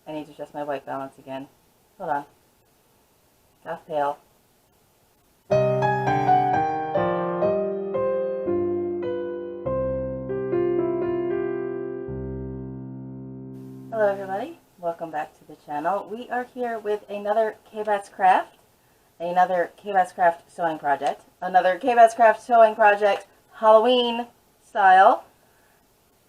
I need to adjust my white balance again. Hold on. Got pale. Hello everybody, welcome back to the channel. We are here with another K-Bats Craft, another K-Bats Craft sewing project, another K-Bats Craft sewing project Halloween style.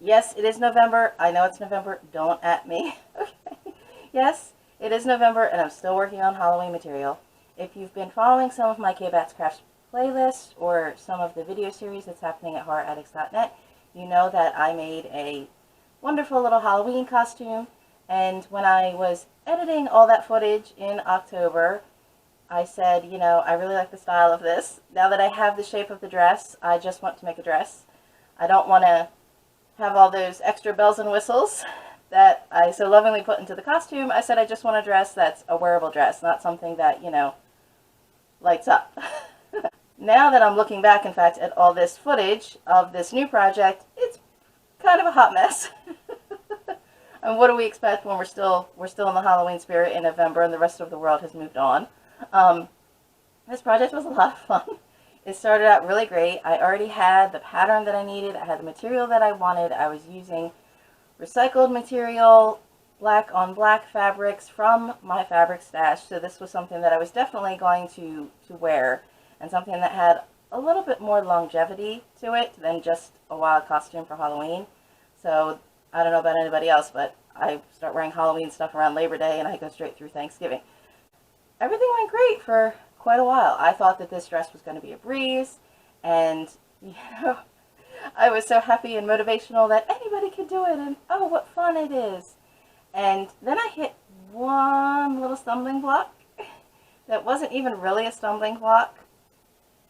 Yes, it is November. I know it's November. Don't at me. Okay. Yes, it is November and I'm still working on Halloween material. If you've been following some of my K-Bats Crafts playlists or some of the video series that's happening at horroraddicts.net, you know that I made a wonderful little Halloween costume, and when I was editing all that footage in October, I said, you know, I really like the style of this. Now that I have the shape of the dress, I just want to make a dress. I don't want to have all those extra bells and whistles that I so lovingly put into the costume. I said I just want a dress that's a wearable dress, not something that, you know, lights up. Now that I'm looking back, in fact, at all this footage of this new project, it's kind of a hot mess. And what do we expect when we're still in the Halloween spirit in November and the rest of the world has moved on? This project was a lot of fun. It started out really great. I already had the pattern that I needed. I had the material that I wanted. I was using recycled material, black on black fabrics from my fabric stash. So this was something that I was definitely going to wear, and something that had a little bit more longevity to it than just a wild costume for Halloween. So I don't know about anybody else, but I start wearing Halloween stuff around Labor Day and I go straight through Thanksgiving. Everything went great for quite a while. I thought that this dress was going to be a breeze, and you know, I was so happy and motivational that anybody could do it, and oh, what fun it is. And then I hit one little stumbling block that wasn't even really a stumbling block,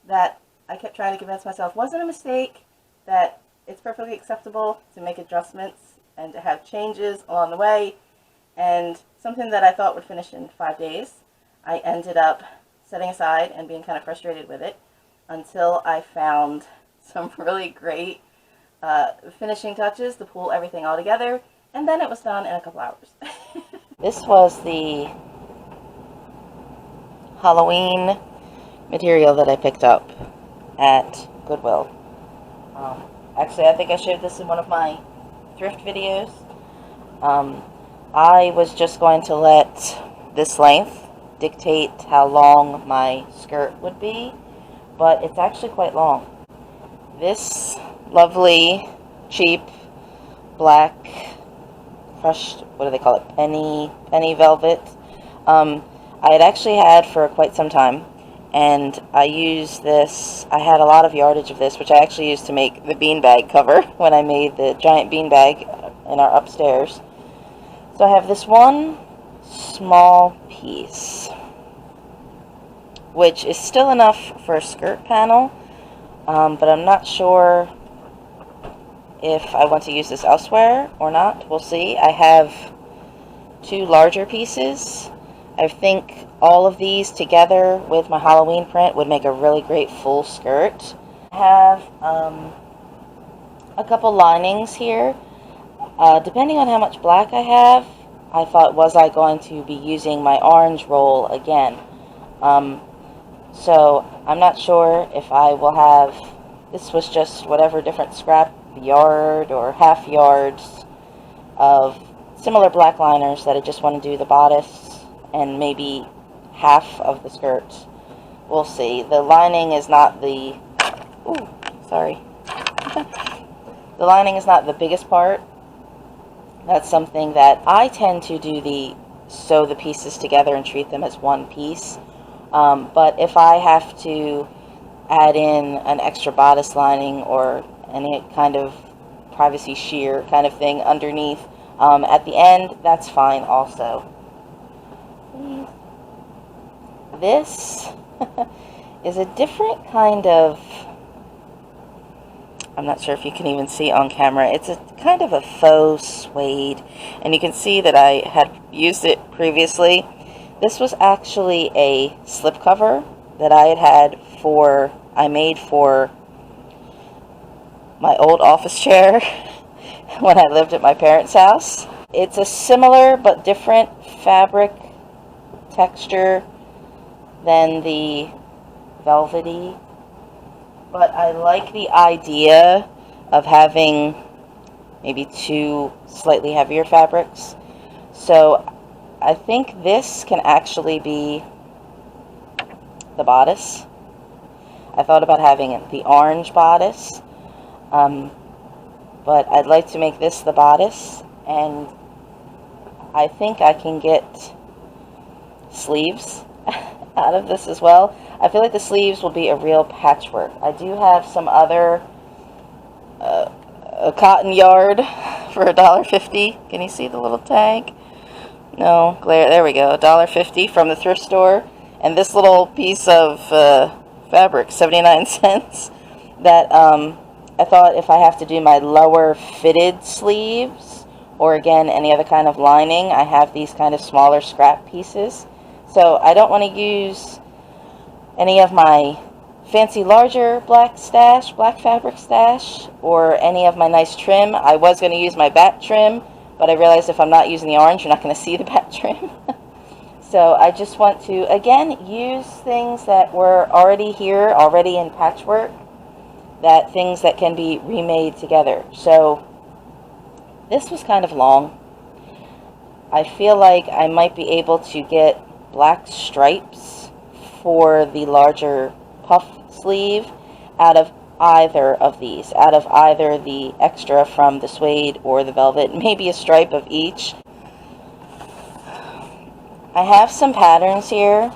that I kept trying to convince myself wasn't a mistake, that it's perfectly acceptable to make adjustments and to have changes along the way. And something that I thought would finish in 5 days, I ended up setting aside and being kind of frustrated with it until I found some really great finishing touches to pull everything all together, and then it was done in a couple hours. This was the Halloween material that I picked up at Goodwill. Actually, I think I showed this in one of my thrift videos. I was just going to let this length dictate how long my skirt would be, but it's actually quite long. This lovely, cheap, black, crushed, what do they call it, penny velvet, I had actually had for quite some time, and I used this. I had a lot of yardage of this, which I actually used to make the beanbag cover when I made the giant beanbag in our upstairs. So I have this one small piece, which is still enough for a skirt panel, but I'm not sure if I want to use this elsewhere or not. We'll see. I have two larger pieces. I think all of these together with my Halloween print would make a really great full skirt. I have a couple linings here. Depending on how much black I have, I thought, was I going to be using my orange roll again? So I'm not sure if I will have, this was just whatever different scrap yard or half yards of similar black liners that I just want to do the bodice and maybe half of the skirt. We'll see. The lining is not the, ooh, sorry. The lining is not the biggest part. That's something that I tend to sew the pieces together and treat them as one piece. But if I have to add in an extra bodice lining or any kind of privacy sheer kind of thing underneath at the end, that's fine also. This is a different kind of, I'm not sure if you can even see on camera, it's a kind of a faux suede, and you can see that I had used it previously. This was actually a slipcover that I made for my old office chair when I lived at my parents' house. It's a similar but different fabric texture than the velvety, but I like the idea of having maybe two slightly heavier fabrics. So I think this can actually be the bodice. I thought about having the orange bodice, but I'd like to make this the bodice, and I think I can get sleeves out of this as well. I feel like the sleeves will be a real patchwork. I do have some other a cotton yard for $1.50. Can you see the little tag? No, glare. There we go. $1.50 from the thrift store. And this little piece of fabric, 79 cents, that I thought if I have to do my lower fitted sleeves, or again, any other kind of lining, I have these kind of smaller scrap pieces. So I don't want to use any of my fancy larger black fabric stash, or any of my nice trim. I was going to use my bat trim, but I realized if I'm not using the orange, you're not going to see the bat trim. So I just want to, again, use things that were already here, already in patchwork, that things that can be remade together. So this was kind of long. I feel like I might be able to get black stripes for the larger puff sleeve out of either of these, out of either the extra from the suede or the velvet, maybe a stripe of each. I have some patterns here.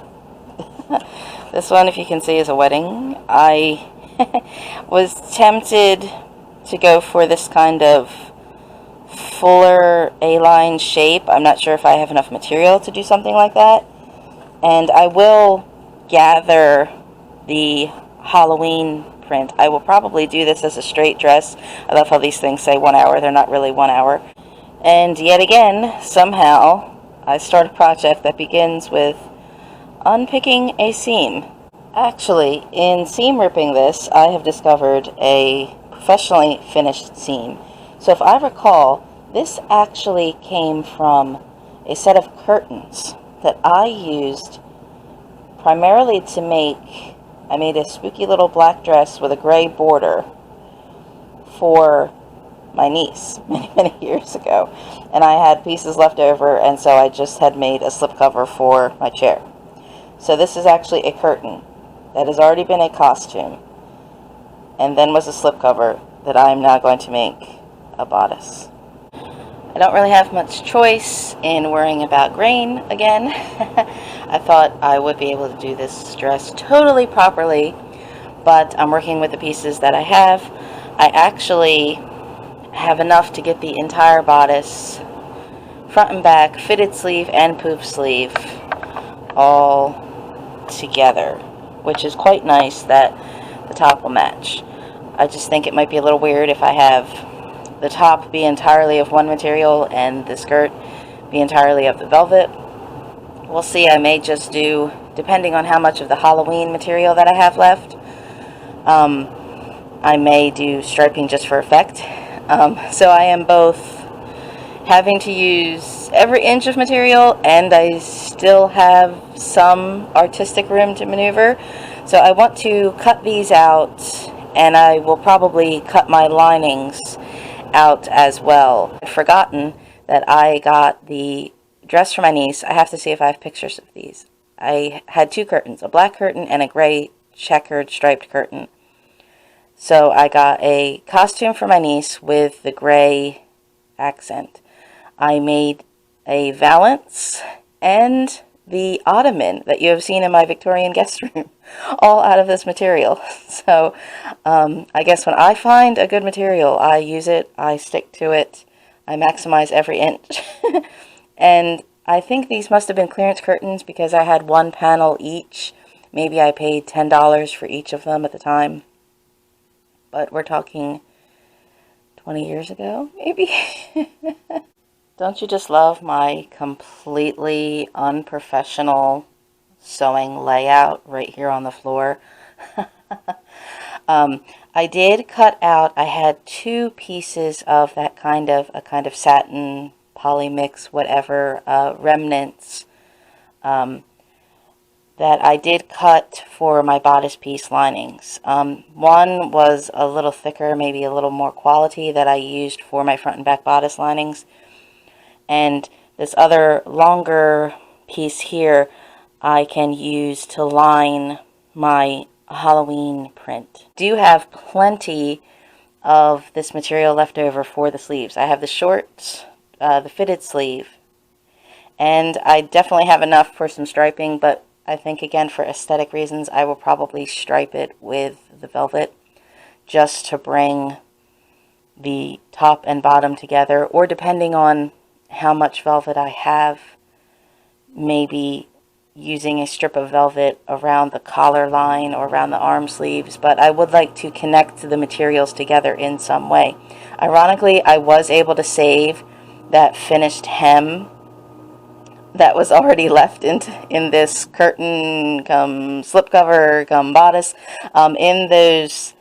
This one, if you can see, is a wedding. I was tempted to go for this kind of fuller A-line shape. I'm not sure if I have enough material to do something like that. And I will gather the Halloween print. I will probably do this as a straight dress. I love how these things say 1 hour. They're not really 1 hour. And yet again, somehow, I start a project that begins with unpicking a seam. Actually, in seam ripping this, I have discovered a professionally finished seam. So if I recall, this actually came from a set of curtains that I used primarily to make, I made a spooky little black dress with a gray border for my niece many years ago, and I had pieces left over, and so I just had made a slipcover for my chair. So this is actually a curtain that has already been a costume, and then was a slipcover that I am now going to make a bodice. I don't really have much choice in worrying about grain again. I thought I would be able to do this dress totally properly, but I'm working with the pieces that I have. I actually have enough to get the entire bodice, front and back, fitted sleeve and poof sleeve, all together, which is quite nice that the top will match. I just think it might be a little weird if I have the top be entirely of one material and the skirt be entirely of the velvet. We'll see. I may just do, depending on how much of the Halloween material that I have left, I may do striping just for effect. So I am both having to use every inch of material, and I still have some artistic room to maneuver. So I want to cut these out, and I will probably cut my linings out as well. I've forgotten that I got the dress for my niece. I have to see if I have pictures of these. I had two curtains, a black curtain and a gray checkered striped curtain. So I got a costume for my niece with the gray accent. I made a valance and the ottoman that you have seen in my Victorian guest room, all out of this material. So I guess when I find a good material, I use it, I stick to it, I maximize every inch. And I think these must have been clearance curtains because I had one panel each. Maybe I paid $10 for each of them at the time. But we're talking 20 years ago, maybe? Don't you just love my completely unprofessional sewing layout right here on the floor? I did cut out, I had two pieces of that kind of satin poly mix, whatever, remnants that I did cut for my bodice piece linings. One was a little thicker, maybe a little more quality, that I used for my front and back bodice linings. And this other longer piece here I can use to line my Halloween print. I do have plenty of this material left over for the sleeves. I have the short, the fitted sleeve, and I definitely have enough for some striping, but I think, again, for aesthetic reasons, I will probably stripe it with the velvet just to bring the top and bottom together, or depending on how much velvet I have, maybe using a strip of velvet around the collar line or around the arm sleeves. But I would like to connect the materials together in some way. Ironically, I was able to save that finished hem that was already left in this curtain come slipcover come bodice. In those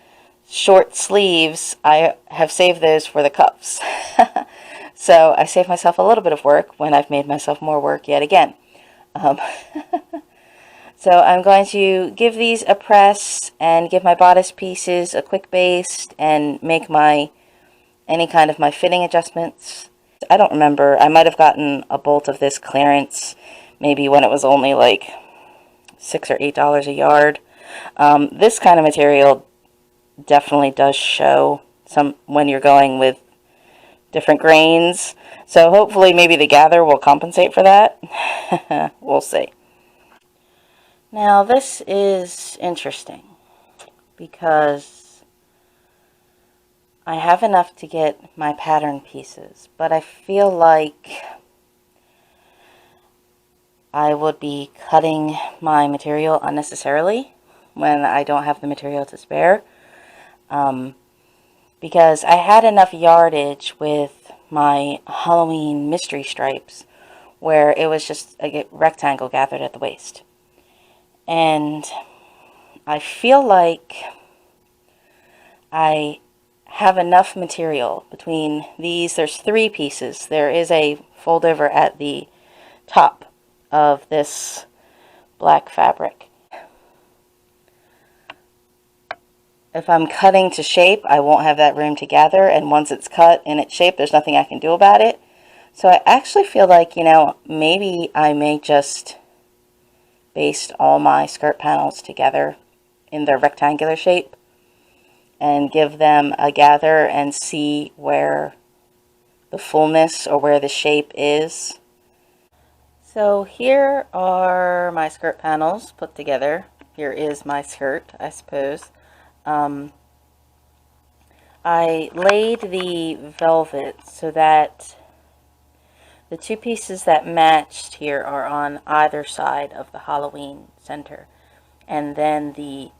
short sleeves, I have saved those for the cuffs. So I saved myself a little bit of work when I've made myself more work yet again. So I'm going to give these a press and give my bodice pieces a quick baste and make any kind of my fitting adjustments. I don't remember. I might have gotten a bolt of this clearance maybe when it was only like $6 or $8 a yard. This kind of material definitely does show some when you're going with different grains. So hopefully maybe the gather will compensate for that. We'll see. Now this is interesting because I have enough to get my pattern pieces, but I feel like I would be cutting my material unnecessarily when I don't have the material to spare. Because I had enough yardage with my Halloween mystery stripes where it was just a rectangle gathered at the waist. And I feel like I have enough material between these. There's 3 pieces. There is a fold over at the top of this black fabric. If I'm cutting to shape, I won't have that room to gather, and once it's cut in its shape, there's nothing I can do about it. So I actually feel like, maybe I may just baste all my skirt panels together in their rectangular shape and give them a gather and see where the fullness or where the shape is. So here are my skirt panels put together. Here is my skirt, I suppose. I laid the velvet so that the 2 pieces that matched here are on either side of the Halloween center. And then the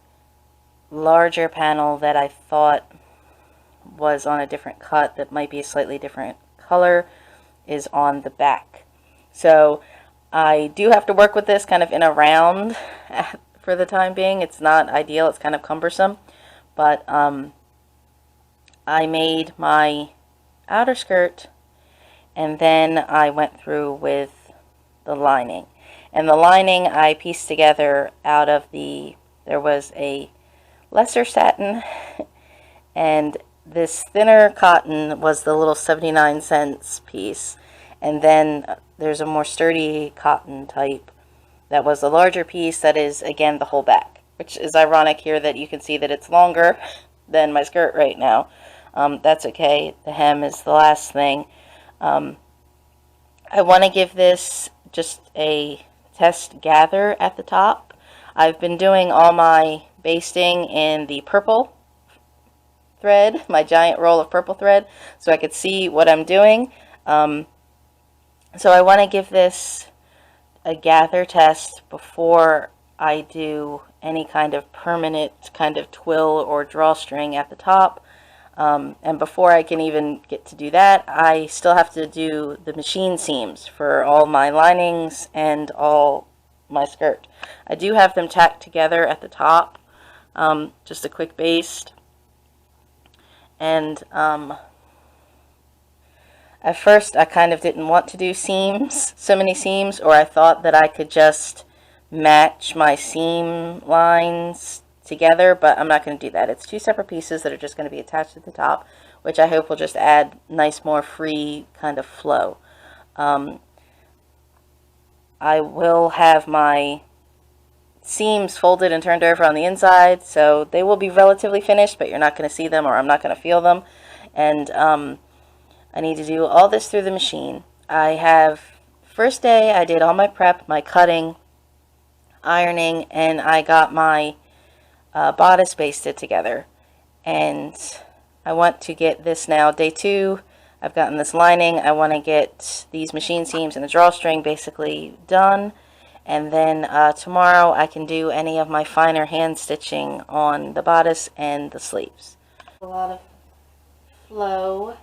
larger panel that I thought was on a different cut that might be a slightly different color is on the back. So I do have to work with this kind of in a round for the time being. It's not ideal, it's kind of cumbersome, but I made my outer skirt and then I went through with the lining. And the lining I pieced together out of there was a lesser satin and this thinner cotton was the little 79-cent piece, and then there's a more sturdy cotton type that was the larger piece that is again the whole back, which is ironic here that you can see that it's longer than my skirt right now. That's okay, the hem is the last thing. I want to give this just a test gather at the top. I've been doing all my basting in the purple thread, my giant roll of purple thread, so I could see what I'm doing. So I want to give this a gather test before I do any kind of permanent kind of twill or drawstring at the top. And before I can even get to do that, I still have to do the machine seams for all my linings and all my skirt. I do have them tacked together at the top, just a quick baste. And At first, I kind of didn't want to do seams, so many seams, or I thought that I could just match my seam lines together, but I'm not going to do that. It's two separate pieces that are just going to be attached at the top, which I hope will just add nice, more free kind of flow. I will have my seams folded and turned over on the inside, so they will be relatively finished, but you're not going to see them, or I'm not going to feel them. And I need to do all this through the machine. I have, first day I did all my prep, my cutting, ironing, and I got my bodice basted together. And I want to get this now, day 2. I've gotten this lining. I want to get these machine seams and the drawstring basically done. And then tomorrow I can do any of my finer hand stitching on the bodice and the sleeves. A lot of flow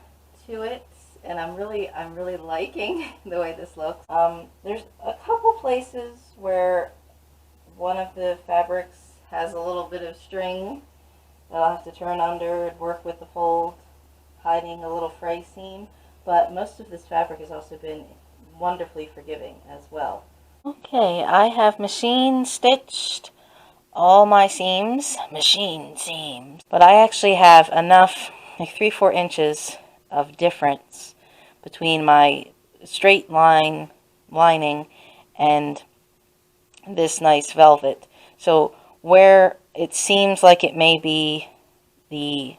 to it, and I'm really liking the way this looks. There's a couple places where one of the fabrics has a little bit of string that I'll have to turn under and work with the fold, hiding a little fray seam, but most of this fabric has also been wonderfully forgiving as well. Okay, I have machine stitched all my seams, machine seams, but I actually have enough, like 3-4 inches of difference between my straight line lining and this nice velvet. So where it seems like it may be the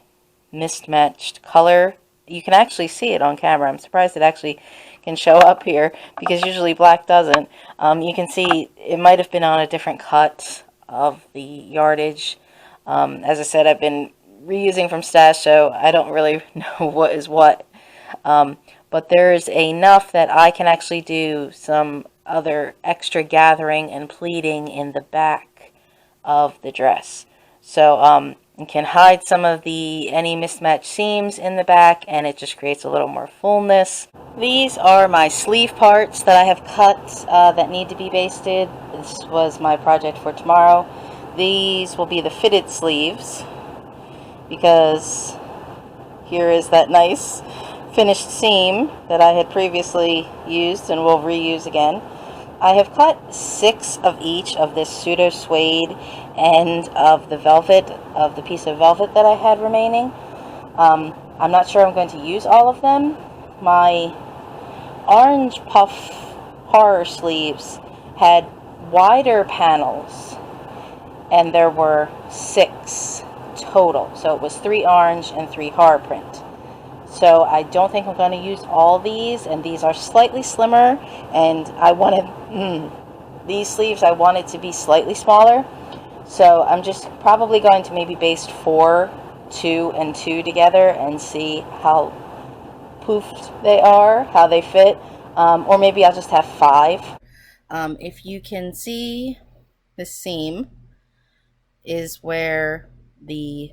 mismatched color, you can actually see it on camera. I'm surprised it actually can show up here, because usually black doesn't. You can see it might have been on a different cut of the yardage. As I said, I've been reusing from stash, so I don't really know what is what. But there's enough that I can actually do some other extra gathering and pleating in the back of the dress. So you can hide some of any mismatched seams in the back, and it just creates a little more fullness. These are my sleeve parts that I have cut that need to be basted. This was my project for tomorrow. These will be the fitted sleeves, because here is that nice finished seam that I had previously used and will reuse again. I have cut 6 of each of this pseudo suede end of the velvet, of the piece of velvet that I had remaining. I'm not sure I'm going to use all of them. My orange puff horror sleeves had wider panels, and there were 6 total. So it was 3 orange and 3 horror print. So I don't think I'm going to use all these, and these are slightly slimmer, and I wanted these sleeves I wanted to be slightly smaller. So I'm just probably going to maybe baste 4, 2, and 2 together and see how poofed they are, how they fit, or maybe I'll just have 5. If you can see, the seam is where the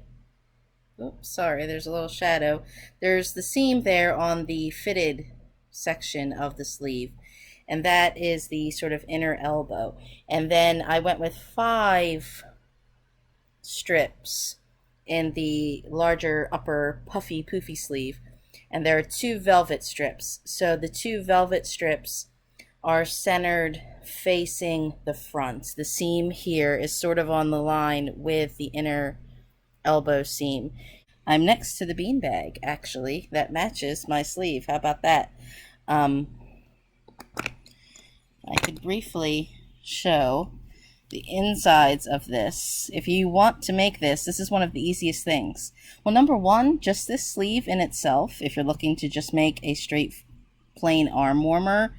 oops, sorry, there's a little shadow. There's the seam there on the fitted section of the sleeve, and that is the sort of inner elbow. And then I went with 5 strips in the larger upper puffy poofy sleeve, and there are 2 velvet strips. So the 2 velvet strips are centered facing the front. The seam here is sort of on the line with the inner elbow seam. I'm next to the beanbag, actually, that matches my sleeve. How about that? I could briefly show the insides of this. If you want to make this, this is one of the easiest things. Well, number one, just this sleeve in itself, if you're looking to just make a straight plain arm warmer,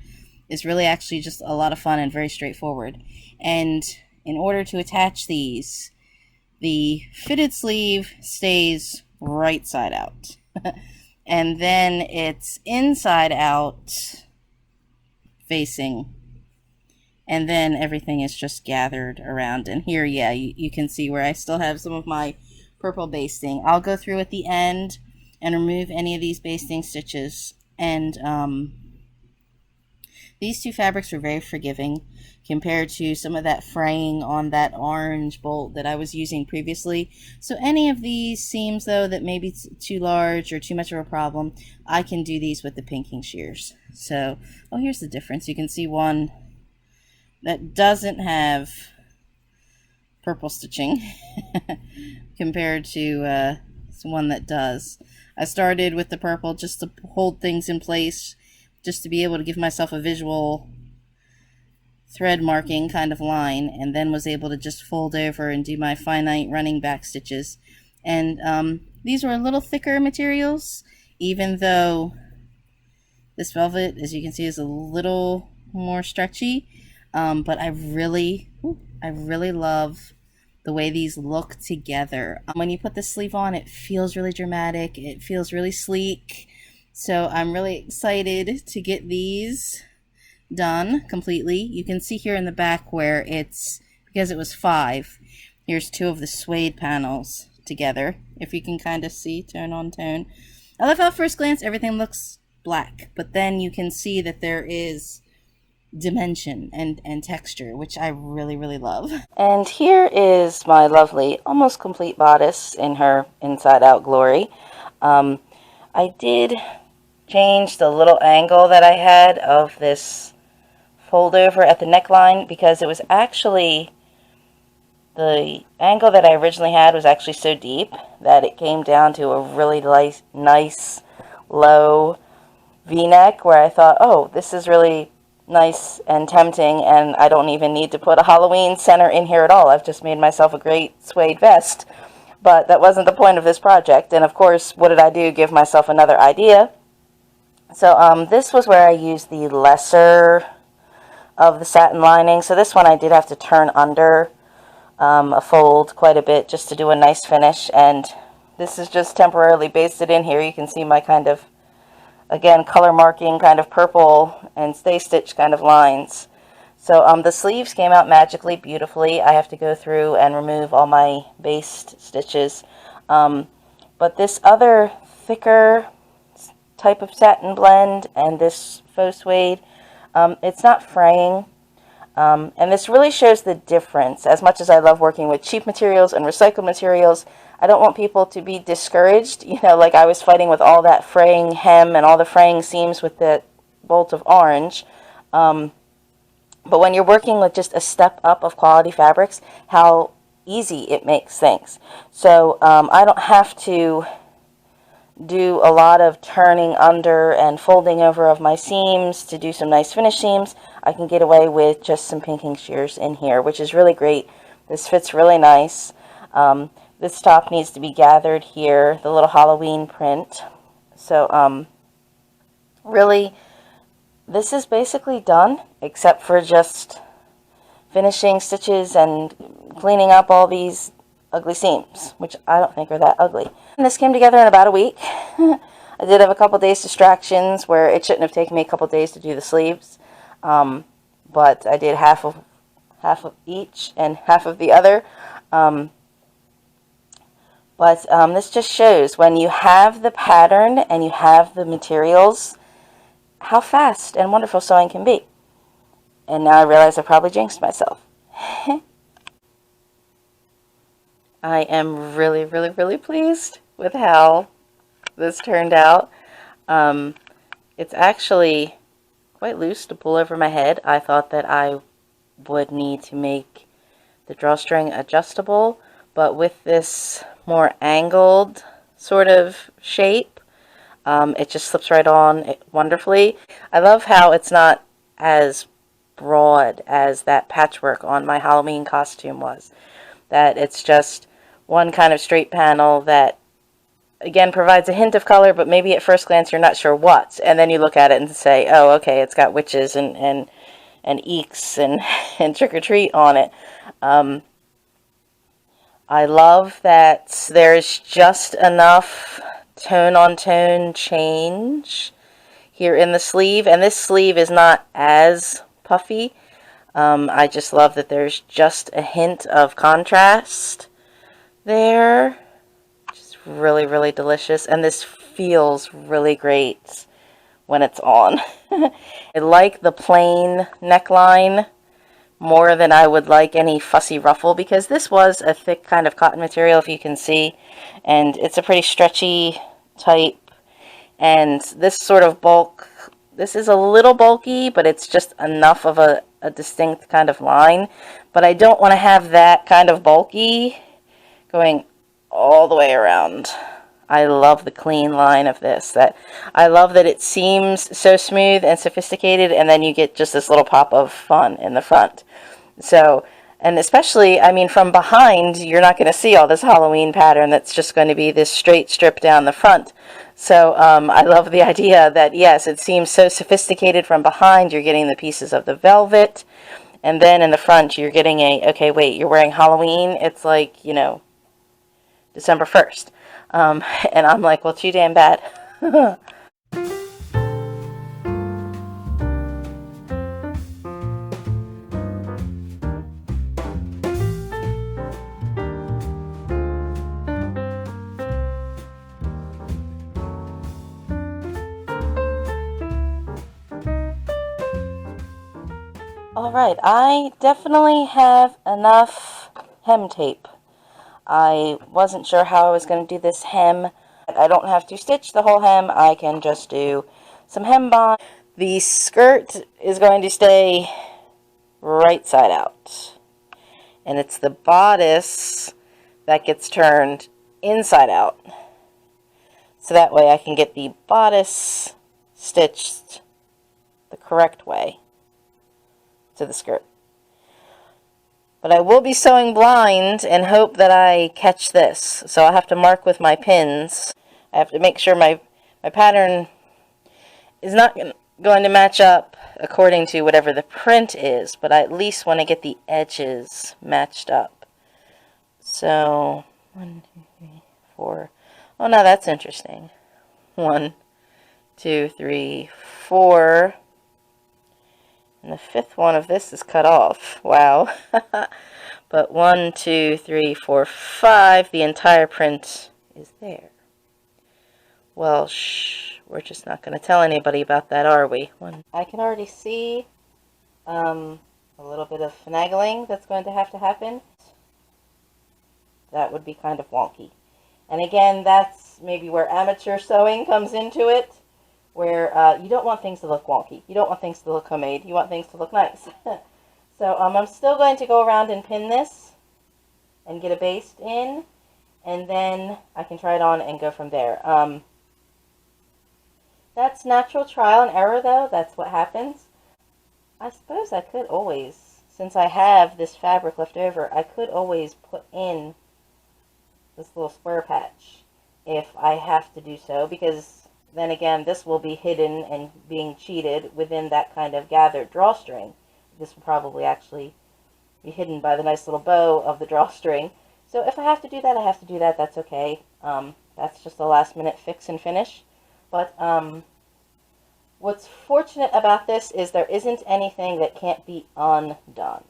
is really actually just a lot of fun and very straightforward. And in order to attach these, the fitted sleeve stays right side out. And then it's inside out facing, and then everything is just gathered around. And here, yeah, you can see where I still have some of my purple basting. I'll go through at the end and remove any of these basting stitches and These two fabrics were very forgiving compared to some of that fraying on that orange bolt that I was using previously. So any of these seams though that may be too large or too much of a problem, I can do these with the pinking shears. So, oh, here's the difference. You can see one that doesn't have purple stitching compared to one that does. I started with the purple just to hold things in place, just to be able to give myself a visual thread marking kind of line, and then was able to just fold over and do my finite running back stitches. And these were a little thicker materials, even though this velvet, as you can see, is a little more stretchy. But I really love the way these look together. When you put the sleeve on, it feels really dramatic. It feels really sleek. So I'm really excited to get these done completely. You can see here in the back where it's, because it was 5, here's 2 of the suede panels together. If you can kind of see tone on tone. I love how at first glance everything looks black, but then you can see that there is dimension and texture, which I really love. And here is my lovely almost complete bodice in her inside out glory. I did change the little angle that I had of this fold over at the neckline, because it was actually, the angle that I originally had was actually so deep that it came down to a really nice low V-neck, where I thought, oh, this is really nice and tempting, and I don't even need to put a Halloween center in here at all. I've just made myself a great suede vest. But that wasn't the point of this project, and of course, what did I do? Give myself another idea. So this was where I used the lesser of the satin lining. So this one I did have to turn under a fold quite a bit just to do a nice finish, and this is just temporarily basted in here. You can see my kind of, again, color marking kind of purple and stay stitch kind of lines. So the sleeves came out magically beautifully. I have to go through and remove all my based stitches. But this other thicker type of satin blend and this faux suede, it's not fraying. And this really shows the difference. As much as I love working with cheap materials and recycled materials, I don't want people to be discouraged. You know, like I was fighting with all that fraying hem and all the fraying seams with the bolt of orange. But when you're working with just a step up of quality fabrics, how easy it makes things. So I don't have to do a lot of turning under and folding over of my seams to do some nice finish seams. I can get away with just some pinking shears in here, which is really great. This fits really nice. This top needs to be gathered here, the little Halloween print. So really, this is basically done, except for just finishing stitches and cleaning up all these ugly seams, which I don't think are that ugly. And this came together in about a week. I did have a couple days distractions where it shouldn't have taken me a couple days to do the sleeves, but I did half of each and half of the other. But this just shows when you have the pattern and you have the materials, how fast and wonderful sewing can be. And now I realize I probably jinxed myself. I am really pleased with how this turned out. It's actually quite loose to pull over my head. I thought that I would need to make the drawstring adjustable, but with this more angled sort of shape, it just slips right on wonderfully. I love how it's not as broad as that patchwork on my Halloween costume was. That it's just one kind of straight panel that, again, provides a hint of color, but maybe at first glance you're not sure what. And then you look at it and say, oh, okay, it's got witches and eeks and, and trick-or-treat on it. I love that there's just enough tone-on-tone change here in the sleeve, and this sleeve is not as puffy. I just love that there's just a hint of contrast there. Just really delicious, and this feels really great when it's on. I like the plain neckline more than I would like any fussy ruffle, because this was a thick kind of cotton material, if you can see, and it's a pretty stretchy type, and this sort of bulk, this is a little bulky, but it's just enough of a distinct kind of line. But I don't want to have that kind of bulky going all the way around. I love the clean line of this. I love that it seems so smooth and sophisticated, and then you get just this little pop of fun in the front. So, and especially, I mean, from behind, you're not going to see all this Halloween pattern. That's just going to be this straight strip down the front. So I love the idea that, yes, it seems so sophisticated from behind. You're getting the pieces of the velvet, and then in the front, you're getting okay, wait, you're wearing Halloween? It's like, you know, December 1st. And I'm like, well, too damn bad. Alright, I definitely have enough hem tape. I wasn't sure how I was going to do this hem. I don't have to stitch the whole hem. I can just do some hem bond. The skirt is going to stay right side out. And it's the bodice that gets turned inside out. So that way I can get the bodice stitched the correct way to the skirt. But I will be sewing blind and hope that I catch this. So I'll have to mark with my pins. I have to make sure my pattern is not going to match up according to whatever the print is, but I at least want to get the edges matched up. So 1, 2, 3, 4. Oh, now that's interesting. 1, 2, 3, 4. And the fifth one of this is cut off. Wow. But 1, 2, 3, 4, 5, the entire print is there. Well, we're just not going to tell anybody about that, are we? I can already see a little bit of finagling that's going to happen. That would be kind of wonky. And again, that's maybe where amateur sewing comes into it, where you don't want things to look wonky. You don't want things to look homemade. You want things to look nice. So I'm still going to go around and pin this and get a baste in, and then I can try it on and go from there. That's natural trial and error, though. That's what happens. I suppose I could always, since I have this fabric left over, I could always put in this little square patch if I have to do so, because then again, this will be hidden and being cheated within that kind of gathered drawstring. This will probably actually be hidden by the nice little bow of the drawstring. So if I have to do that, I have to do that. That's okay. That's just a last minute fix and finish. But what's fortunate about this is there isn't anything that can't be undone.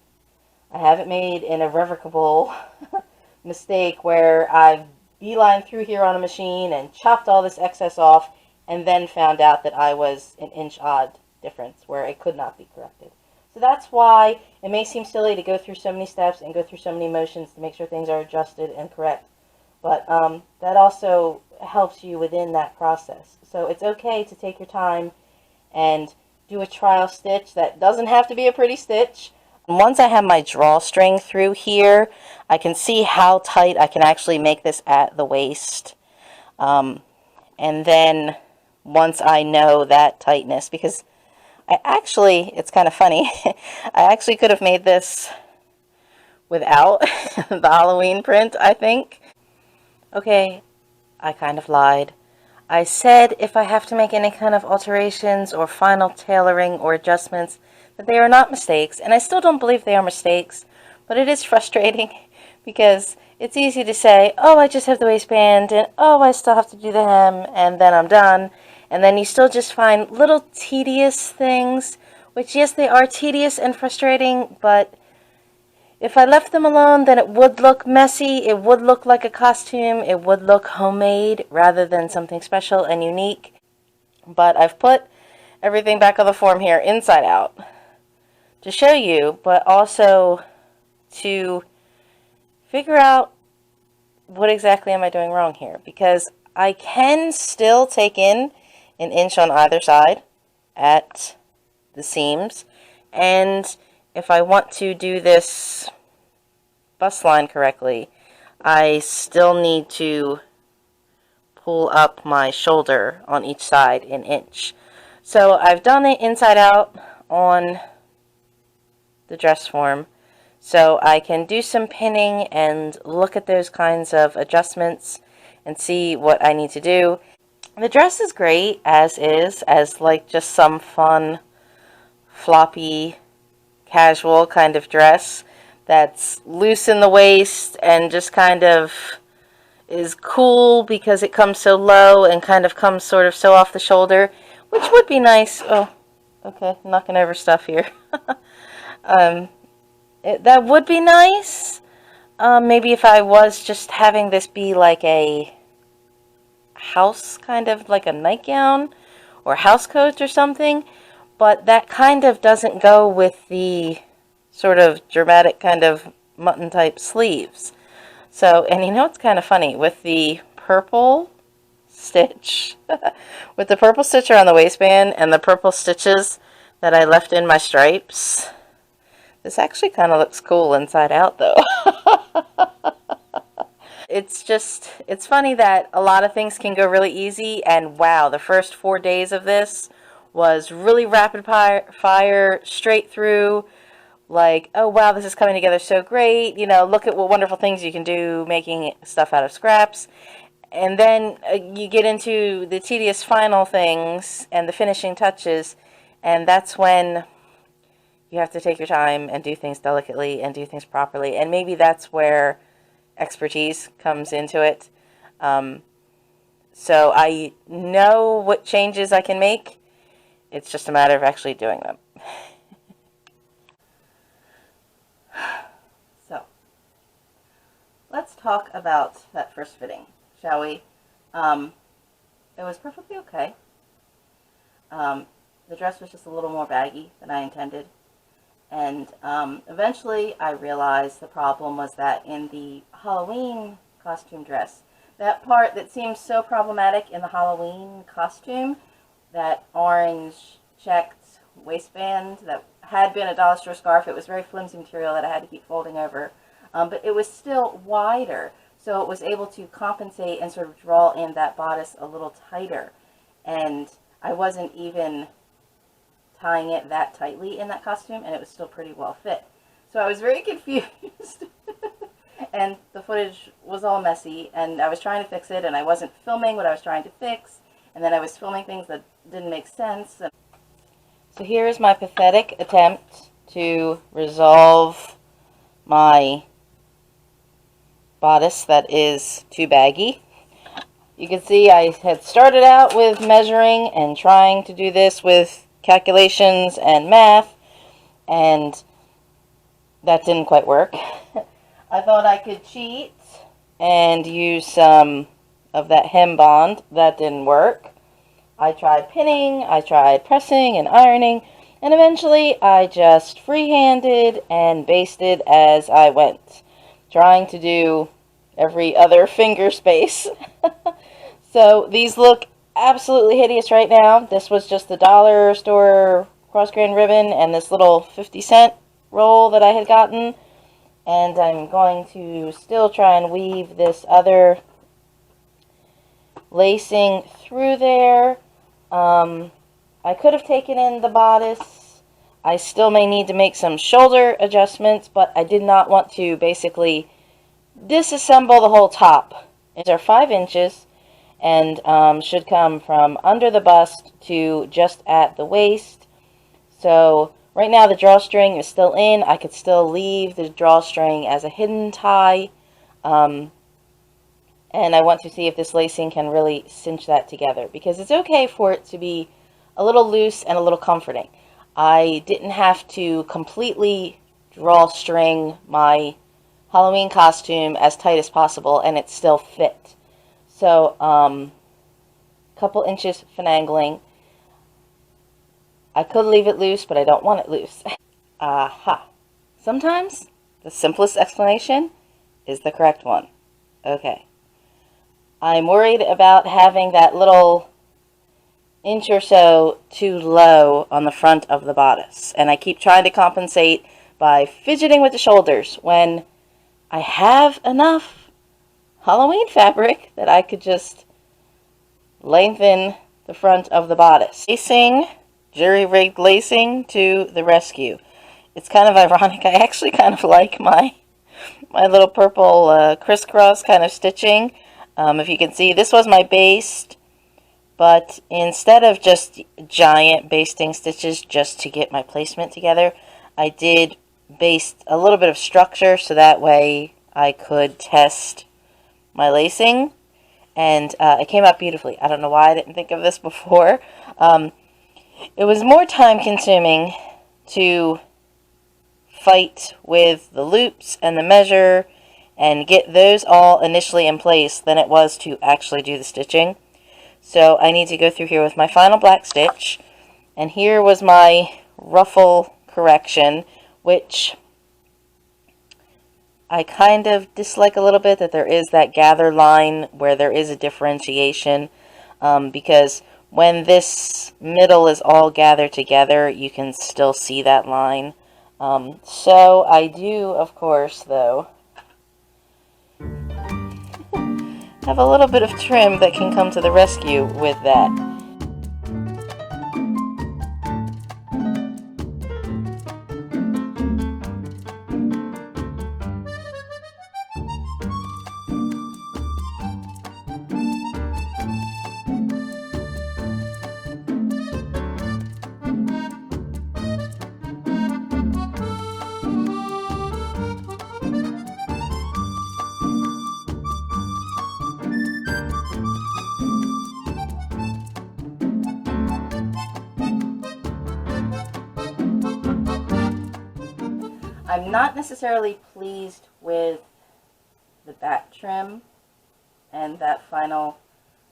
I haven't made an irrevocable mistake where I've beelined through here on a machine and chopped all this excess off and then found out that I was an inch odd difference where it could not be corrected. So that's why it may seem silly to go through so many steps and go through so many motions to make sure things are adjusted and correct. But that also helps you within that process. So it's okay to take your time and do a trial stitch that doesn't have to be a pretty stitch. Once I have my drawstring through here, I can see how tight I can actually make this at the waist. And then once I know that tightness, because it's kind of funny, I actually could have made this without the Halloween print, I think. Okay, I kind of lied. I said if I have to make any kind of alterations or final tailoring or adjustments, that they are not mistakes, and I still don't believe they are mistakes, but it is frustrating because it's easy to say, oh, I just have the waistband, and oh, I still have to do the hem, and then I'm done. And then you still just find little tedious things, which, yes, they are tedious and frustrating, but if I left them alone, then it would look messy, it would look like a costume, it would look homemade rather than something special and unique. But I've put everything back on the form here inside out to show you, but also to figure out what exactly am I doing wrong here, because I can still take in an inch on either side at the seams, and if I want to do this bust line correctly, I still need to pull up my shoulder on each side an inch. So I've done it inside out on the dress form, so I can do some pinning and look at those kinds of adjustments and see what I need to do. The dress is great as is, as like just some fun, floppy, casual kind of dress that's loose in the waist and just kind of is cool because it comes so low and kind of comes sort of so off the shoulder, which would be nice. Oh, okay, knocking over stuff here. That would be nice. Maybe if I was just having this be like a house, kind of like a nightgown or house coat or something, but that kind of doesn't go with the sort of dramatic kind of mutton type sleeves. So, and you know, it's kind of funny with the purple stitch, with the purple stitch around the waistband and the purple stitches that I left in my stripes. This actually kind of looks cool inside out though. It's funny that a lot of things can go really easy, and wow, the first 4 days of this was really rapid fire, straight through, like, oh wow, this is coming together so great, you know, look at what wonderful things you can do making stuff out of scraps. And then you get into the tedious final things and the finishing touches, and that's when you have to take your time and do things delicately and do things properly, and maybe that's where expertise comes into it. So I know what changes I can make. It's just a matter of actually doing them. So, let's talk about that first fitting, shall we? It was perfectly okay. The dress was just a little more baggy than I intended. And eventually I realized the problem was that in the Halloween costume dress, that part that seems so problematic in the Halloween costume, that orange checked waistband that had been a dollar store scarf, it was very flimsy material that I had to keep folding over, but it was still wider, so it was able to compensate and sort of draw in that bodice a little tighter, and I wasn't even tying it that tightly in that costume, and it was still pretty well fit. So I was very confused, and the footage was all messy, and I was trying to fix it, and I wasn't filming what I was trying to fix, and then I was filming things that didn't make sense. So here's my pathetic attempt to resolve my bodice that is too baggy. You can see I had started out with measuring and trying to do this with calculations and math, and that didn't quite work. I thought I could cheat and use some of that hem bond. That didn't work. I tried pinning, I tried pressing and ironing, and eventually I just freehanded and basted as I went, trying to do every other finger space. So these look absolutely hideous right now. This was just the dollar store cross-grain ribbon and this little 50-cent roll that I had gotten, and I'm going to still try and weave this other lacing through there. I could have taken in the bodice. I still may need to make some shoulder adjustments, but I did not want to basically disassemble the whole top. These are 5 inches and should come from under the bust to just at the waist. So right now the drawstring is still in. I could still leave the drawstring as a hidden tie. And I want to see if this lacing can really cinch that together, because it's okay for it to be a little loose and a little comforting. I didn't have to completely drawstring my Halloween costume as tight as possible, and it still fit. So, couple inches finagling. I could leave it loose, but I don't want it loose. Aha. Sometimes the simplest explanation is the correct one. Okay. I'm worried about having that little inch or so too low on the front of the bodice. And I keep trying to compensate by fidgeting with the shoulders when I have enough Halloween fabric that I could just lengthen the front of the bodice. Lacing, jury-rigged lacing to the rescue. It's kind of ironic. I actually kind of like my little purple crisscross kind of stitching. If you can see, this was my baste, but instead of just giant basting stitches just to get my placement together, I did baste a little bit of structure so that way I could test my lacing, and it came out beautifully. I don't know why I didn't think of this before. It was more time consuming to fight with the loops and the measure and get those all initially in place than it was to actually do the stitching. So I need to go through here with my final black stitch, and here was my ruffle correction, which I kind of dislike a little bit, that there is that gather line where there is a differentiation, because when this middle is all gathered together, you can still see that line. So I do, of course, though, have a little bit of trim that can come to the rescue with that. I'm not necessarily pleased with the back trim and that final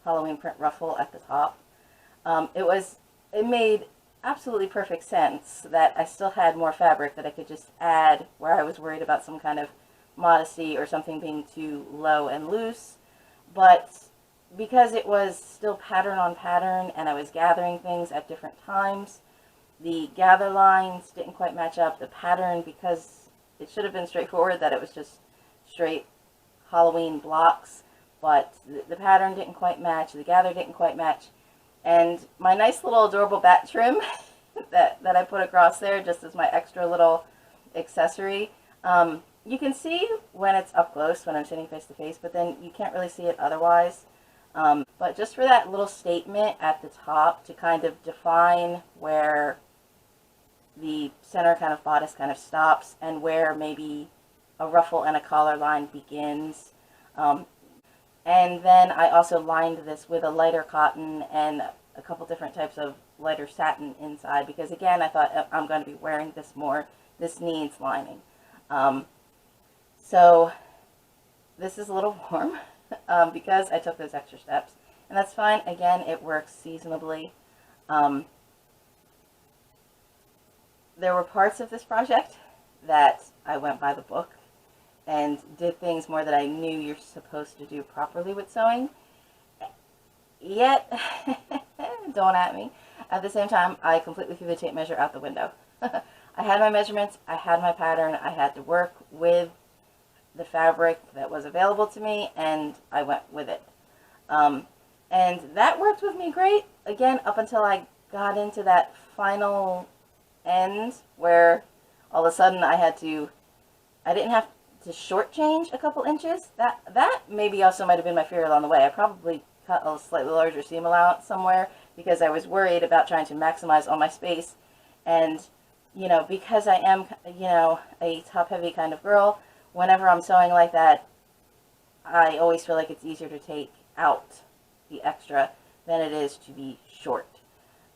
Halloween print ruffle at the top. It made absolutely perfect sense that I still had more fabric that I could just add where I was worried about some kind of modesty or something being too low and loose. But because it was still pattern on pattern and I was gathering things at different times, the gather lines didn't quite match up. The pattern, because it should have been straightforward, that it was just straight Halloween blocks, but the pattern didn't quite match, the gather didn't quite match. And my nice little adorable bat trim that I put across there just as my extra little accessory, you can see when it's up close, when I'm sitting face to face, but then you can't really see it otherwise. But just for that little statement at the top to kind of define where the center kind of bodice kind of stops and where maybe a ruffle and a collar line begins. And then I also lined this with a lighter cotton and a couple different types of lighter satin inside, because again, I thought I'm going to be wearing this more. This needs lining. So this is a little warm because I took those extra steps, and that's fine. Again, it works seasonably. There were parts of this project that I went by the book and did things more that I knew you're supposed to do properly with sewing. Yet, don't at me. At the same time, I completely threw the tape measure out the window. I had my measurements, I had my pattern, I had to work with the fabric that was available to me, and I went with it. And that worked with me great, again, up until I got into that final end where all of a sudden I didn't have to shortchange a couple inches. That maybe also might have been my fear along the way. I probably cut a slightly larger seam allowance somewhere because I was worried about trying to maximize all my space. And, you know, because I am, you know, a top-heavy kind of girl, whenever I'm sewing like that, I always feel like it's easier to take out the extra than it is to be short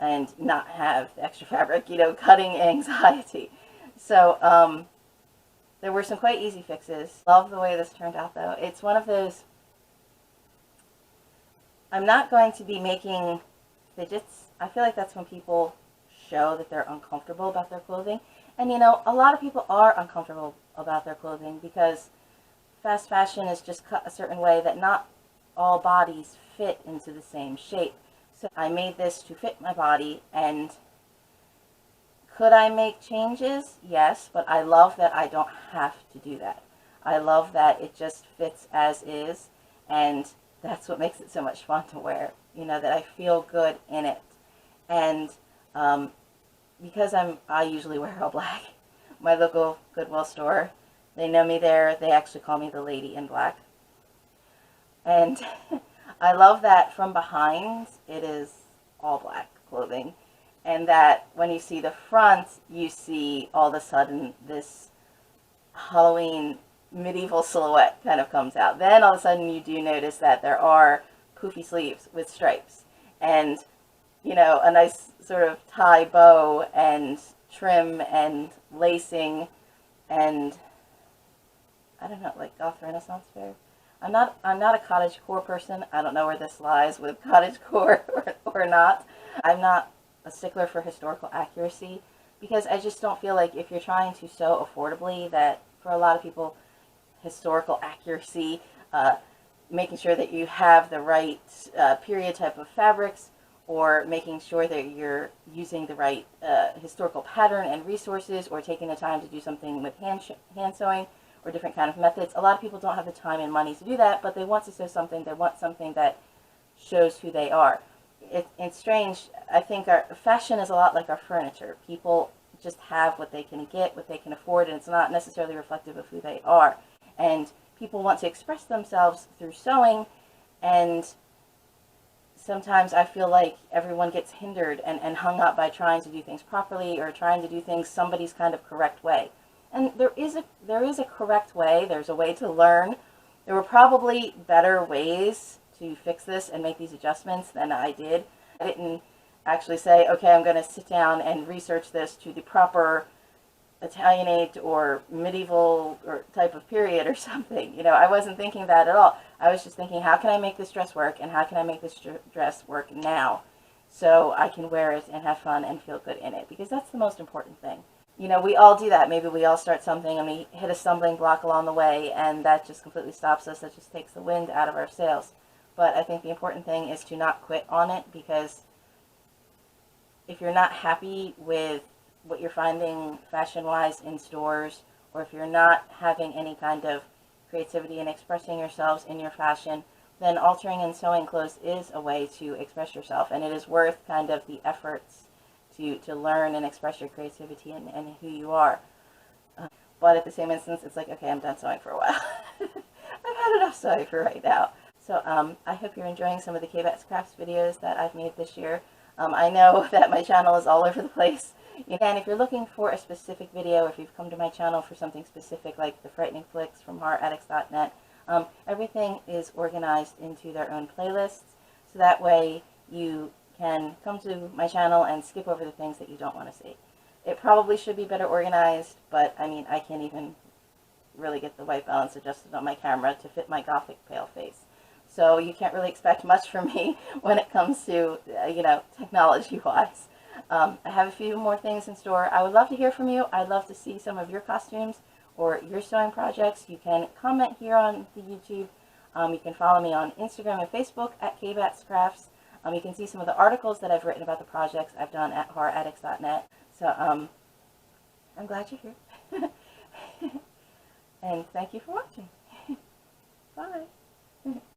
and not have the extra fabric, you know, cutting anxiety. So, there were some quite easy fixes. Love the way this turned out, though. It's one of those, I'm not going to be making fidgets. I feel like that's when people show that they're uncomfortable about their clothing. And you know, a lot of people are uncomfortable about their clothing because fast fashion is just cut a certain way that not all bodies fit into the same shape. So I made this to fit my body, and could I make changes? Yes, but I love that I don't have to do that. I love that it just fits as is, and that's what makes it so much fun to wear. You know, that I feel good in it. And because I usually wear all black, my local Goodwill store, they know me there. They actually call me the lady in black. And I love that from behind it is all black clothing, and that when you see the front, you see all of a sudden this Halloween medieval silhouette kind of comes out. Then all of a sudden you do notice that there are poofy sleeves with stripes, and you know, a nice sort of tie bow and trim and lacing, and I don't know, like goth Renaissance fair. I'm not a cottagecore person. I don't know where this lies with cottagecore or not. I'm not a stickler for historical accuracy because I just don't feel like if you're trying to sew affordably, that for a lot of people, historical accuracy, making sure that you have the right period type of fabrics, or making sure that you're using the right historical pattern and resources, or taking the time to do something with hand sewing, or different kind of methods. A lot of people don't have the time and money to do that, but they want to sew something. They want something that shows who they are. It's strange. I think our fashion is a lot like our furniture. People just have what they can get, what they can afford, and it's not necessarily reflective of who they are. And people want to express themselves through sewing, and sometimes I feel like everyone gets hindered and hung up by trying to do things properly, or trying to do things somebody's kind of correct way. And there is a correct way. There's a way to learn. There were probably better ways to fix this and make these adjustments than I did. I didn't actually say, okay, I'm going to sit down and research this to the proper Italianate or medieval or type of period or something. You know, I wasn't thinking that at all. I was just thinking, how can I make this dress work, and how can I make this dress work now so I can wear it and have fun and feel good in it, because that's the most important thing. You know, we all do that. Maybe we all start something and we hit a stumbling block along the way, and that just completely stops us. That just takes the wind out of our sails. But I think the important thing is to not quit on it, because if you're not happy with what you're finding fashion-wise in stores, or if you're not having any kind of creativity in expressing yourselves in your fashion, then altering and sewing clothes is a way to express yourself, and it is worth kind of the efforts to learn and express your creativity and who you are. But at the same instance, it's like, okay, I'm done sewing for a while. I've had enough sewing for right now. So I hope you're enjoying some of the K-Bats Crafts videos that I've made this year. I know that my channel is all over the place. And if you're looking for a specific video, or if you've come to my channel for something specific like the Frightening Flicks from horroraddicts.net, everything is organized into their own playlists. So that way you can come to my channel and skip over the things that you don't want to see. It probably should be better organized, but I mean, I can't even really get the white balance adjusted on my camera to fit my gothic pale face. So you can't really expect much from me when it comes to, you know, technology-wise. I have a few more things in store. I would love to hear from you. I'd love to see some of your costumes or your sewing projects. You can comment here on the YouTube. You can follow me on Instagram and Facebook at kbatscrafts. You can see some of the articles that I've written about the projects I've done at horroraddicts.net. So I'm glad you're here. And thank you for watching. Bye.